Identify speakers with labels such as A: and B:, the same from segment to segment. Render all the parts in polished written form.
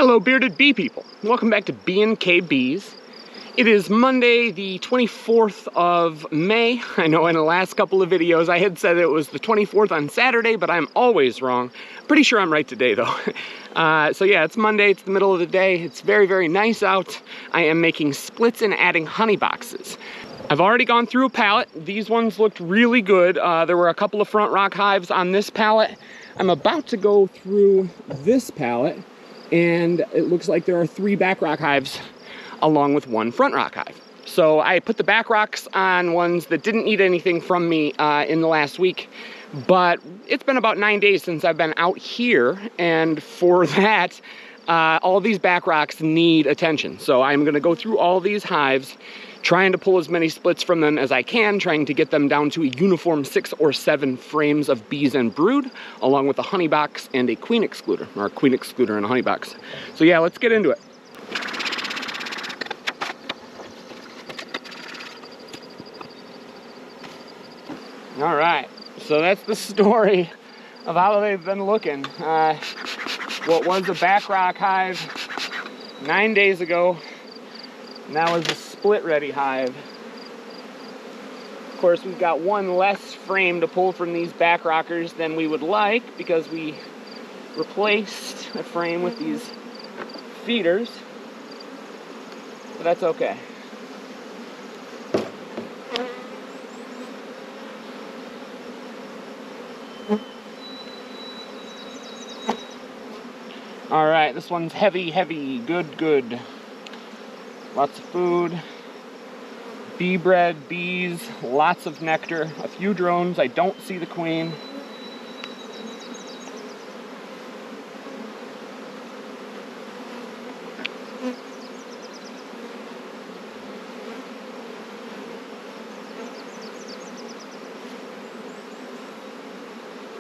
A: Hello bearded bee people, welcome back to B&K Bees. It is Monday the 24th of May. I know in the last couple of videos I had said it was the 24th on Saturday, but I'm always wrong. Pretty sure I'm right today though. So yeah, it's Monday, it's the middle of the day, it's very, very nice out. I am making splits and adding honey boxes. I've already gone through a pallet. These ones looked really good. There were a couple of front rock hives on this pallet. I'm about to go through this pallet, and it looks like there are 3 back rock hives along with 1 front rock hive. So I put the back rocks on ones that didn't need anything from me in the last week, but it's been about 9 days since I've been out here, and for that, all these back rocks need attention. So I'm gonna go through all these hives, trying to pull as many splits from them as I can, trying to get them down to a uniform 6 or 7 frames of bees and brood, along with a honey box and a queen excluder, or a queen excluder and a honey box. So yeah, let's get into it. All right, so that's the story of how they've been looking. What was a back rock hive 9 days ago, now is a split ready hive. Of course, we've got 1 less frame to pull from these back rockers than we would like, because we replaced a frame with these feeders, but that's okay. All right, this one's heavy, heavy, good. Lots of food, bee bread, bees, lots of nectar, a few drones. I don't see the queen.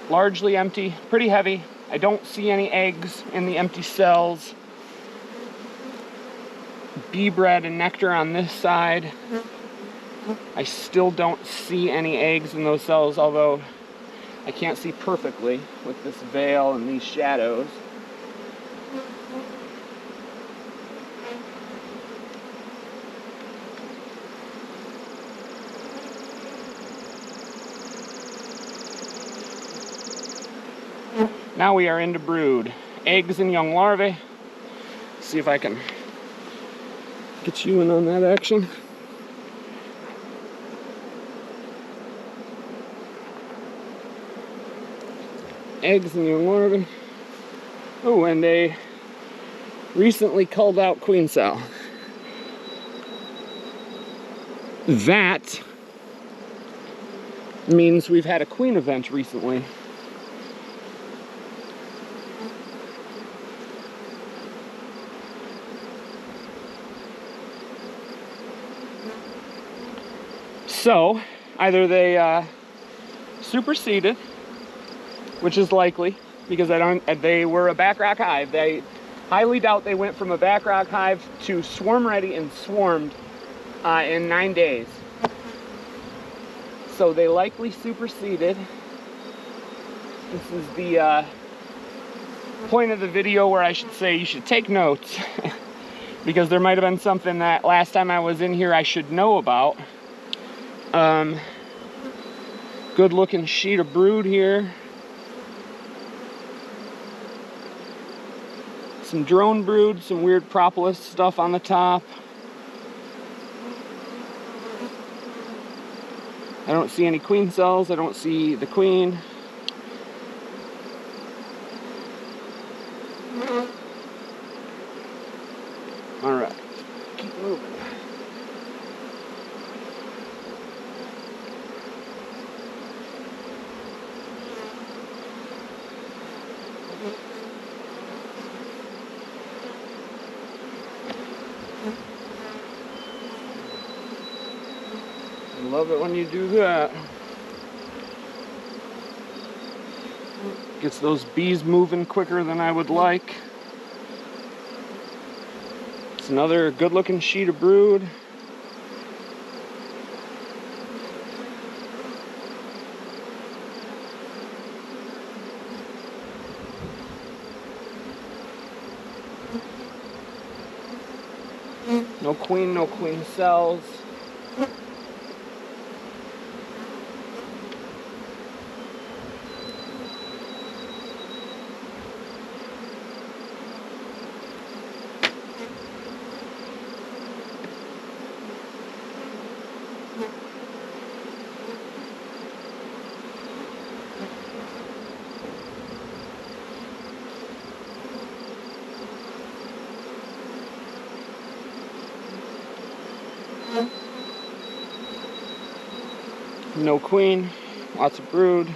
A: Largely empty, pretty heavy. I don't see any eggs in the empty cells. Bee bread and nectar on this side. I still don't see any eggs in those cells, although I can't see perfectly with this veil and these shadows. Now we are into brood. Eggs and young larvae. See if I can get you in on that action. Eggs and young larvae. Oh, and a recently culled out queen cell. That means we've had a queen event recently. So, either they superseded, which is likely, because they were a back rock hive. I highly doubt they went from a back rock hive to swarm ready and swarmed in 9 days. So they likely superseded. This is the point of the video where I should say you should take notes, because there might have been something that last time I was in here I should know about. Good looking sheet of brood here. Some drone brood, some weird propolis stuff on the top. I don't see any queen cells. I don't see the queen. All right, keep moving. Love it when you do that. Gets those bees moving quicker than I would like. It's another good looking sheet of brood. No queen cells. No queen, lots of brood.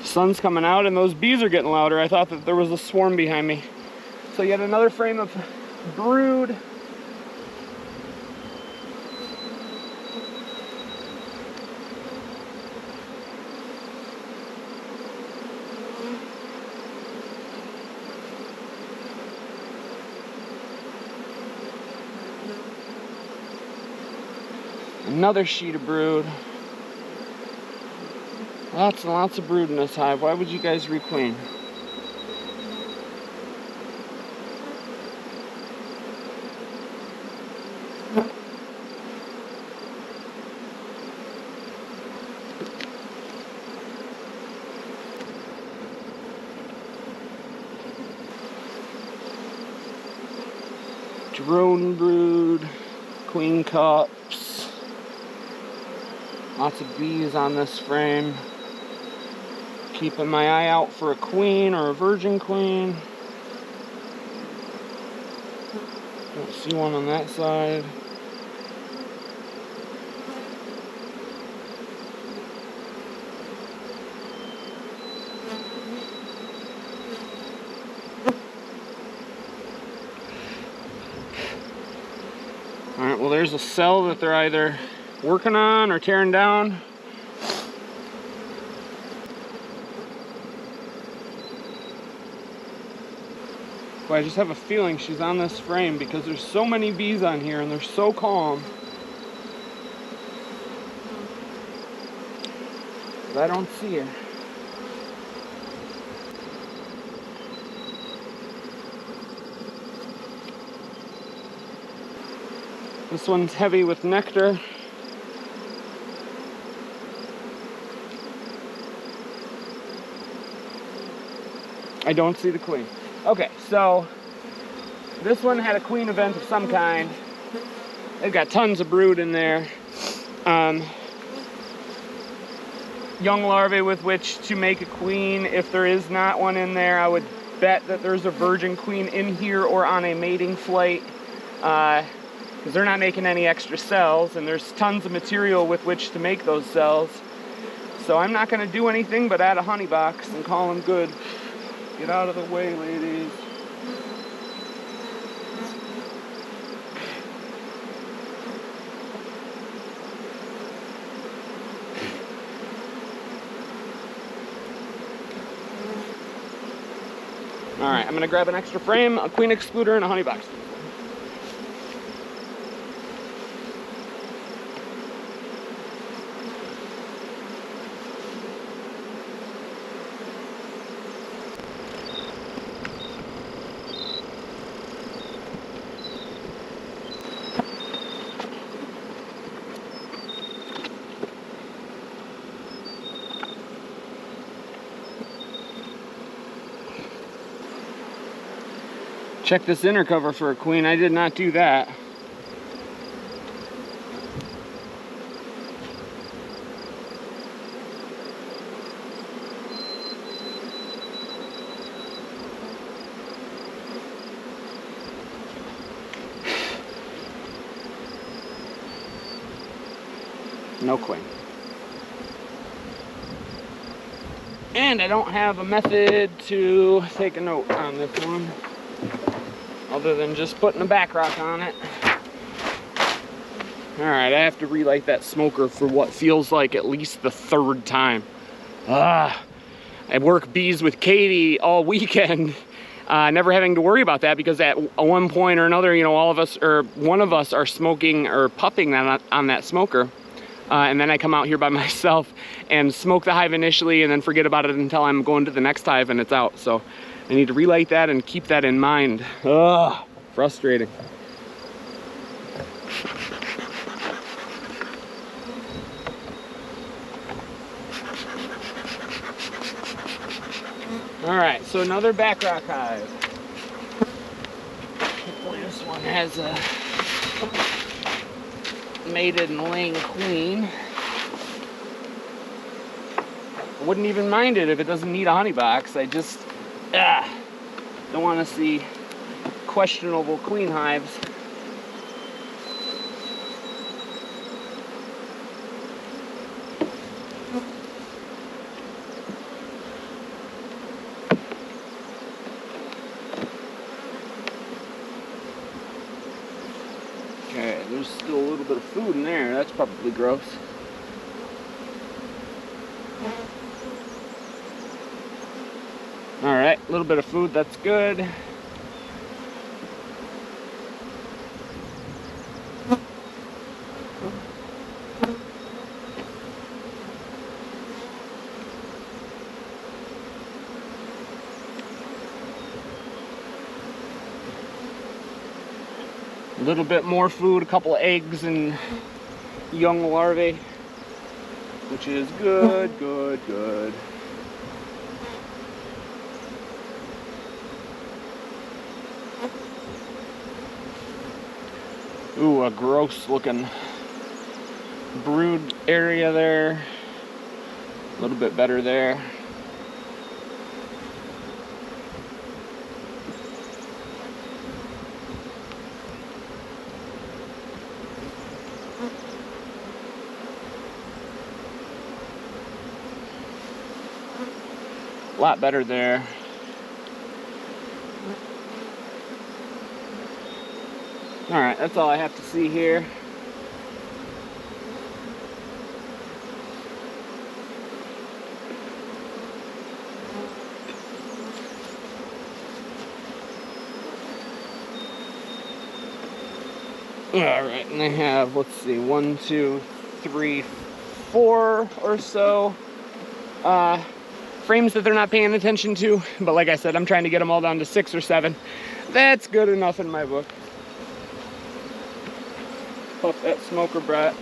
A: Sun's coming out and those bees are getting louder. I thought that there was a swarm behind me. So yet another frame of brood. Another sheet of brood. Lots and lots of brood in this hive. Why would you guys requeen? Drone brood, queen cups. Lots of bees on this frame. Keeping my eye out for a queen or a virgin queen. Don't see one on that side. Alright, well there's a cell that they're either working on or tearing down. But I just have a feeling she's on this frame because there's so many bees on here and they're so calm. But I don't see her. This one's heavy with nectar. I don't see the queen. Okay, so this one had a queen event of some kind. They've got tons of brood in there. Young larvae with which to make a queen. If there is not one in there, I would bet that there's a virgin queen in here or on a mating flight, because they're not making any extra cells, and there's tons of material with which to make those cells. So I'm not going to do anything but add a honey box and call them good. Get out of the way, ladies. All right, I'm gonna grab an extra frame, a queen excluder, and a honey box. Check this inner cover for a queen. I did not do that. No queen. And I don't have a method to take a note on this one, other than just putting a back rock on it. Alright, I have to relight that smoker for what feels like at least the third time. I work bees with Katie all weekend. never having to worry about that, because at one point or another, you know, all of us or one of us are smoking or puffing on that smoker. And then I come out here by myself and smoke the hive initially and then forget about it until I'm going to the next hive and it's out. So I need to relight that and keep that in mind. Ugh, frustrating. All right, so another back rock hive. Hopefully this one has a mated and laying queen. I wouldn't even mind it if it doesn't need a honey box. I just don't want to see questionable queen hives. Okay, there's still a little bit of food in there. That's probably gross. All right, a little bit of food, that's good. A little bit more food, a couple of eggs and young larvae, which is good, good, good. Ooh, a gross looking brood area there. A little bit better there. A lot better there. All right, that's all I have to see here. All right, and I have, let's see, 1, 2, 3, 4 or so frames that they're not paying attention to. But like I said, I'm trying to get them all down to 6 or 7. That's good enough in my book. Puff that smoker brat.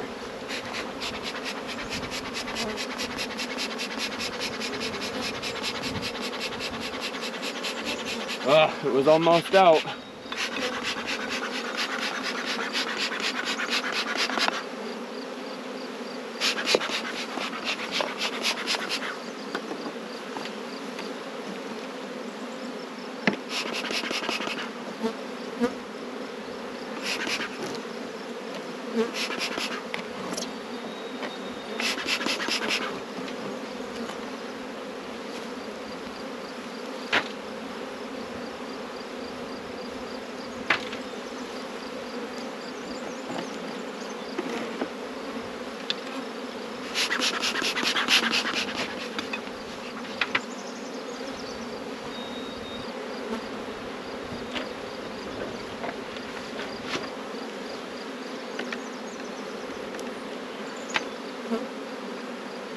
A: Ugh, it was almost out.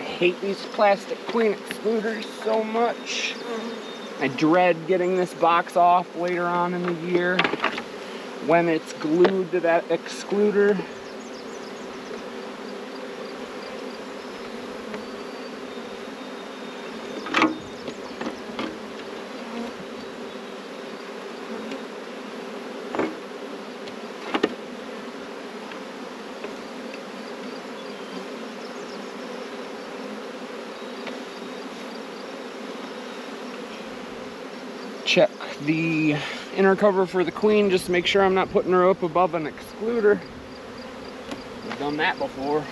A: I hate these plastic queen excluders so much. I dread getting this box off later on in the year when it's glued to that excluder. Check the inner cover for the queen, just to make sure I'm not putting her up above an excluder. I've done that before.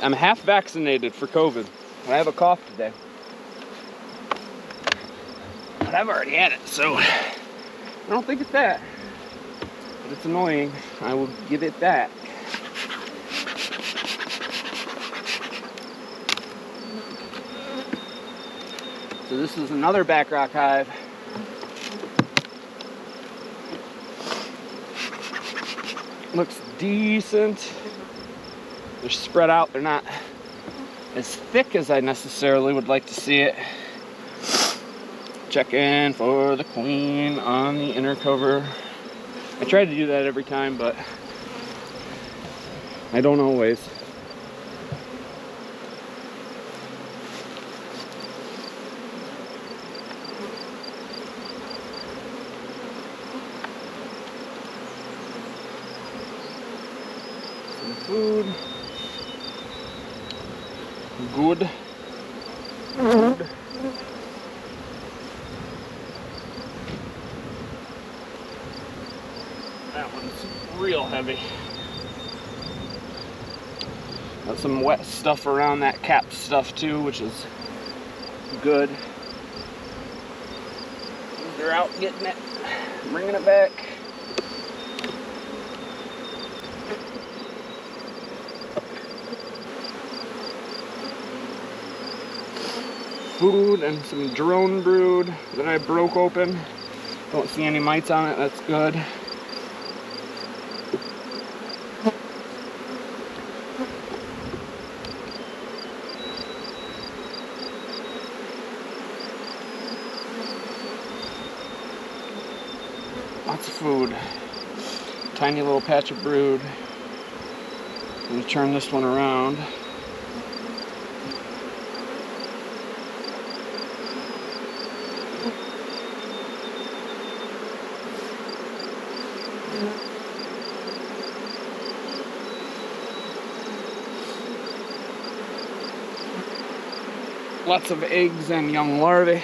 A: I'm half vaccinated for COVID. I have a cough today. But I've already had it, so I don't think it's that, but it's annoying. I will give it that. So this is another back rock hive. Looks decent. They're spread out. They're not as thick as I necessarily would like to see it. Check in for the queen on the inner cover. I try to do that every time, but I don't always. Some food. Good. Good. That one's real heavy. Got some wet stuff around that cap stuff too, which is good. They're out getting it, bringing it back. Food and some drone brood that I broke open. Don't see any mites on it, that's good. Lots of food. Tiny little patch of brood. I'm going to turn this one around. Lots of eggs and young larvae.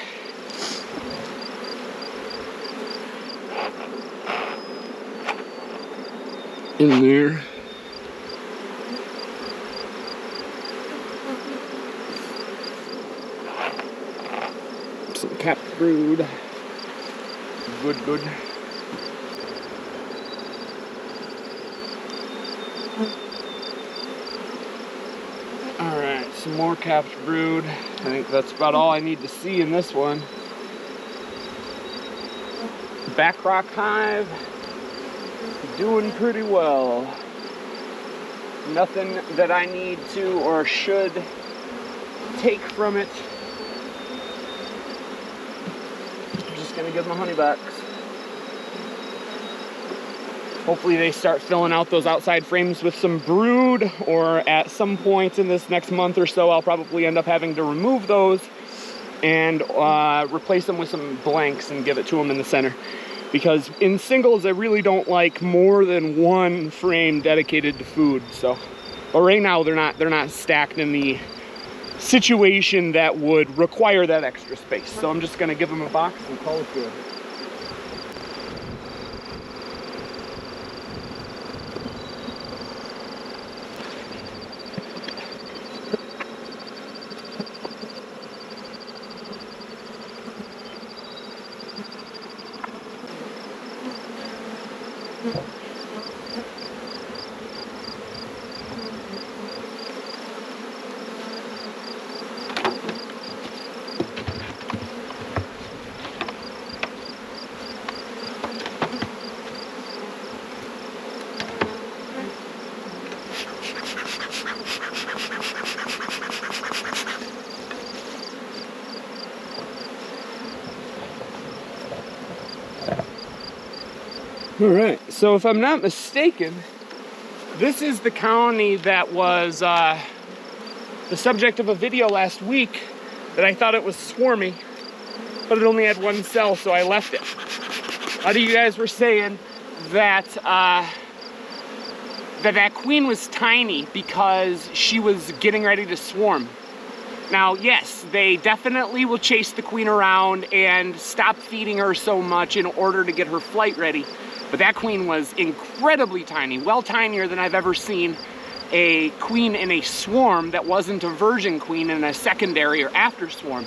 A: In there. Some capped brood. Good, good. Alright, some more capped brood. I think that's about all I need to see in this one. Back rock hive. Doing pretty well. Nothing that I need to or should take from it. I'm just gonna give them a honey box. Hopefully they start filling out those outside frames with some brood, or at some point in this next month or so I'll probably end up having to remove those and replace them with some blanks and give it to them in the center. Because in singles, I really don't like more than one frame dedicated to food. So, but right now they're not stacked in the situation that would require that extra space. So I'm just gonna give them a box and call it good. All right, so if I'm not mistaken, this is the colony that was the subject of a video last week that I thought it was swarmy, but it only had one cell, so I left it. A lot of you guys were saying that that queen was tiny because she was getting ready to swarm. Now, yes, they definitely will chase the queen around and stop feeding her so much in order to get her flight ready. But that queen was incredibly tiny, well tinier than I've ever seen a queen in a swarm that wasn't a virgin queen in a secondary or after swarm.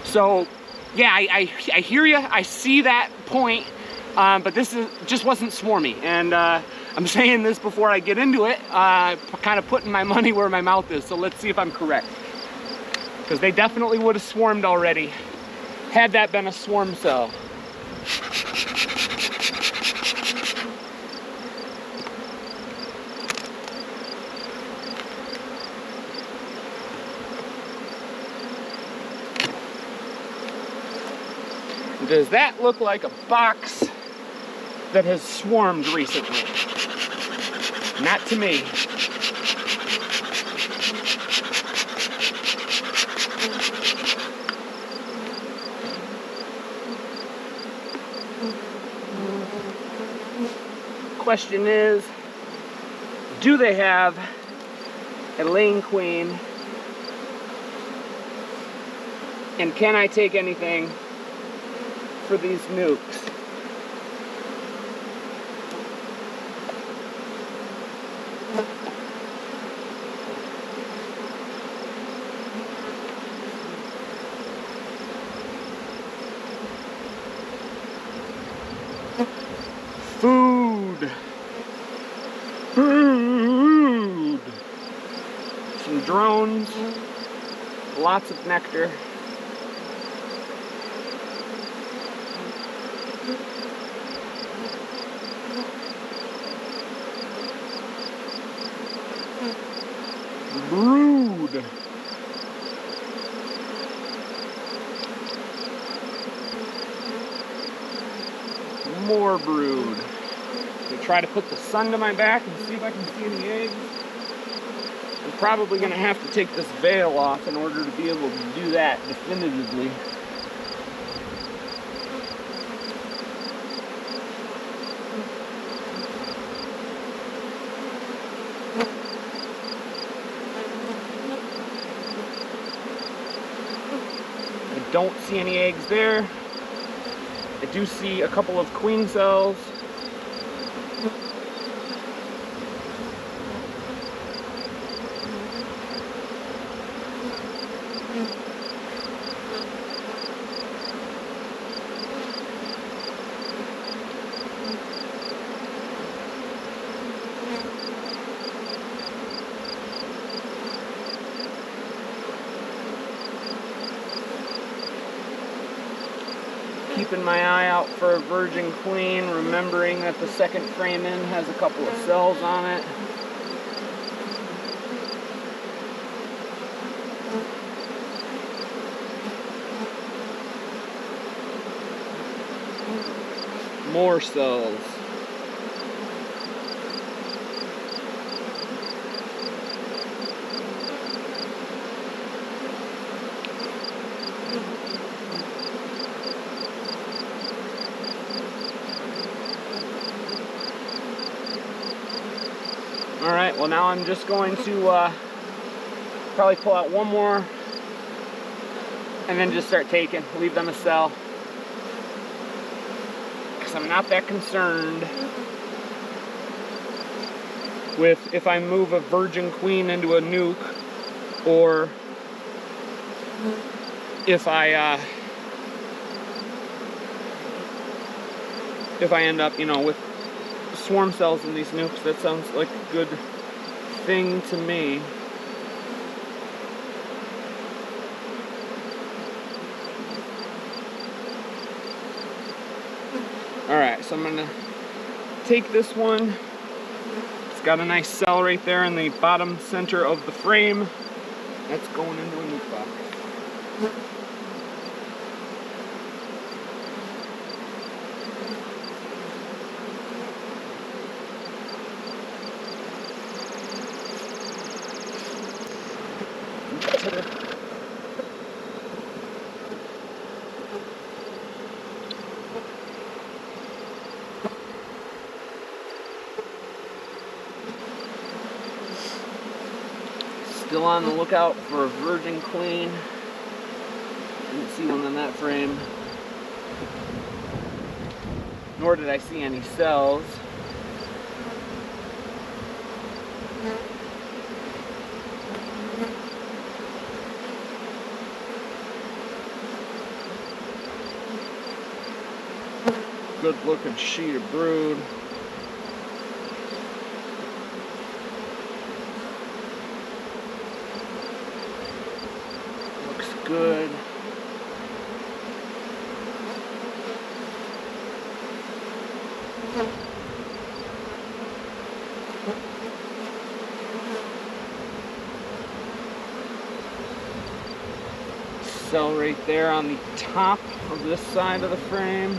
A: So, yeah, I hear you. I see that point, but this just wasn't swarmy. And I'm saying this before I get into it, kind of putting my money where my mouth is. So let's see if I'm correct, because they definitely would have swarmed already had that been a swarm cell. Does that look like a box that has swarmed recently? Not to me. Question is, do they have a laying queen? And can I take anything for these nukes? Food. Food. Some drones. Lots of nectar. Brood. More brood. I'm gonna try to put the sun to my back and see if I can see any eggs. I'm probably gonna have to take this veil off in order to be able to do that definitively. I don't see any eggs there. I do see a couple of queen cells. Keeping my eye out for a virgin queen, remembering that the second frame in has a couple of cells on it. More cells. Alright, well now I'm just going to probably pull out one more and then just start taking, leave them a cell. Because I'm not that concerned with if I move a virgin queen into a nuke, or if I end up, you know, with swarm cells in these nukes. That sounds like a good thing to me. Alright, so I'm gonna take this one. It's got a nice cell right there in the bottom center of the frame. That's going into a nuke box. Still on the lookout for a virgin queen. Didn't see one in that frame. Nor did I see any cells. good looking sheet of brood. Looks good. Cell right there on the top of this side of the frame.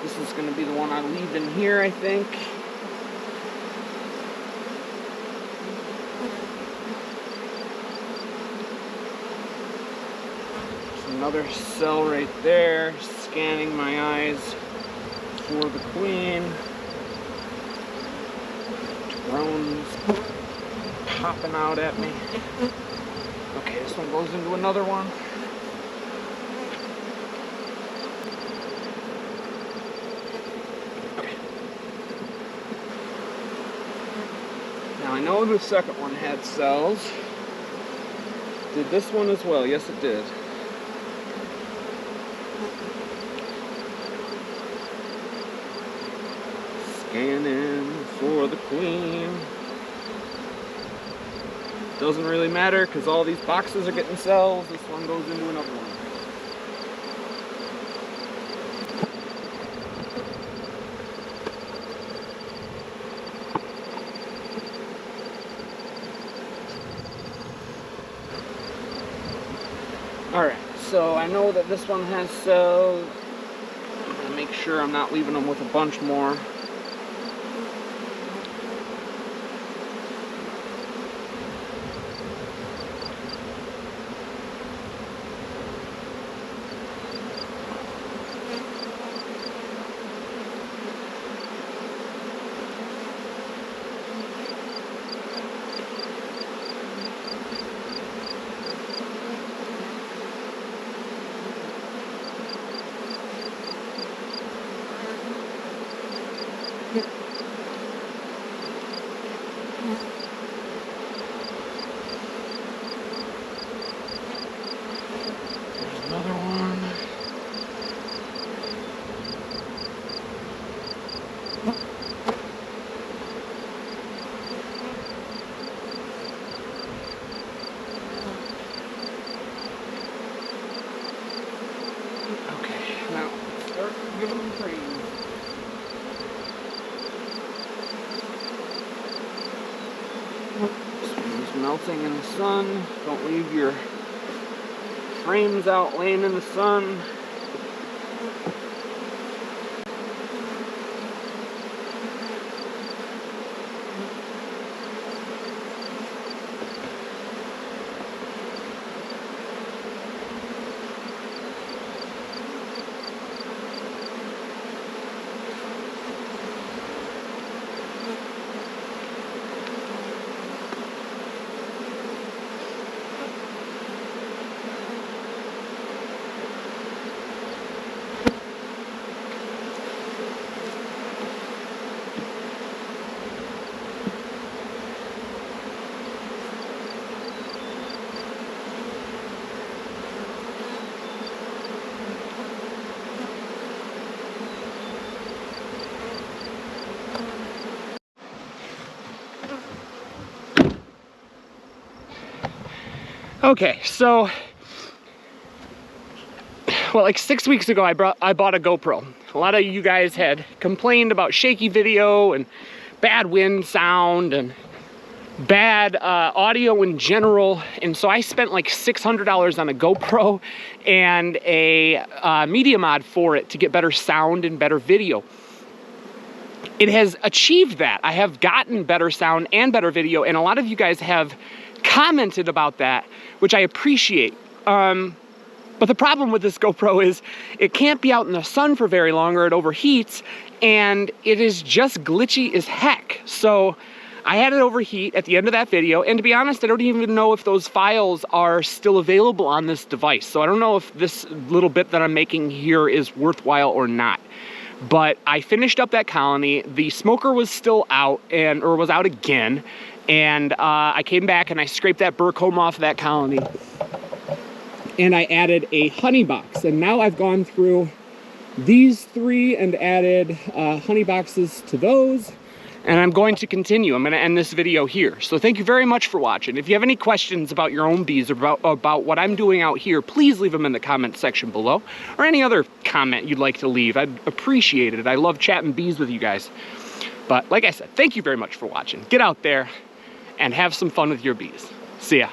A: This is going to be the one I leave in here, I think. There's another cell right there, scanning my eyes for the queen. Drones popping out at me. Okay, this one goes into another one. Okay. Now I know the second one had cells. Did this one as well? Yes, it did. Scanning for the queen. Doesn't really matter because all these boxes are getting cells. This one goes into another one. Alright, so I know that this one has cells. I'm going to make sure I'm not leaving them with a bunch more. There's another one. Okay, now start giving them cream. Melting in the sun. Don't leave your frames out laying in the sun. Okay, so, well, like 6 weeks ago, I bought a GoPro. A lot of you guys had complained about shaky video and bad wind sound and bad audio in general, and so I spent like $600 on a GoPro and a media mod for it to get better sound and better video. It has achieved that. I have gotten better sound and better video, and a lot of you guys have commented about that, which I appreciate. But the problem with this GoPro is it can't be out in the sun for very long or it overheats, and it is just glitchy as heck. So I had it overheat at the end of that video, and to be honest, I don't even know if those files are still available on this device. So I don't know if this little bit that I'm making here is worthwhile or not. But I finished up that colony. The smoker was still out, or was out again. And I came back and I scraped that burr comb off that colony. and I added a honey box. And now I've gone through these 3 and added honey boxes to those. And I'm going to continue. I'm going to end this video here. So thank you very much for watching. If you have any questions about your own bees or about what I'm doing out here, please leave them in the comment section below, or any other comment you'd like to leave. I'd appreciate it. I love chatting bees with you guys. But like I said, thank you very much for watching. Get out there and have some fun with your bees. See ya.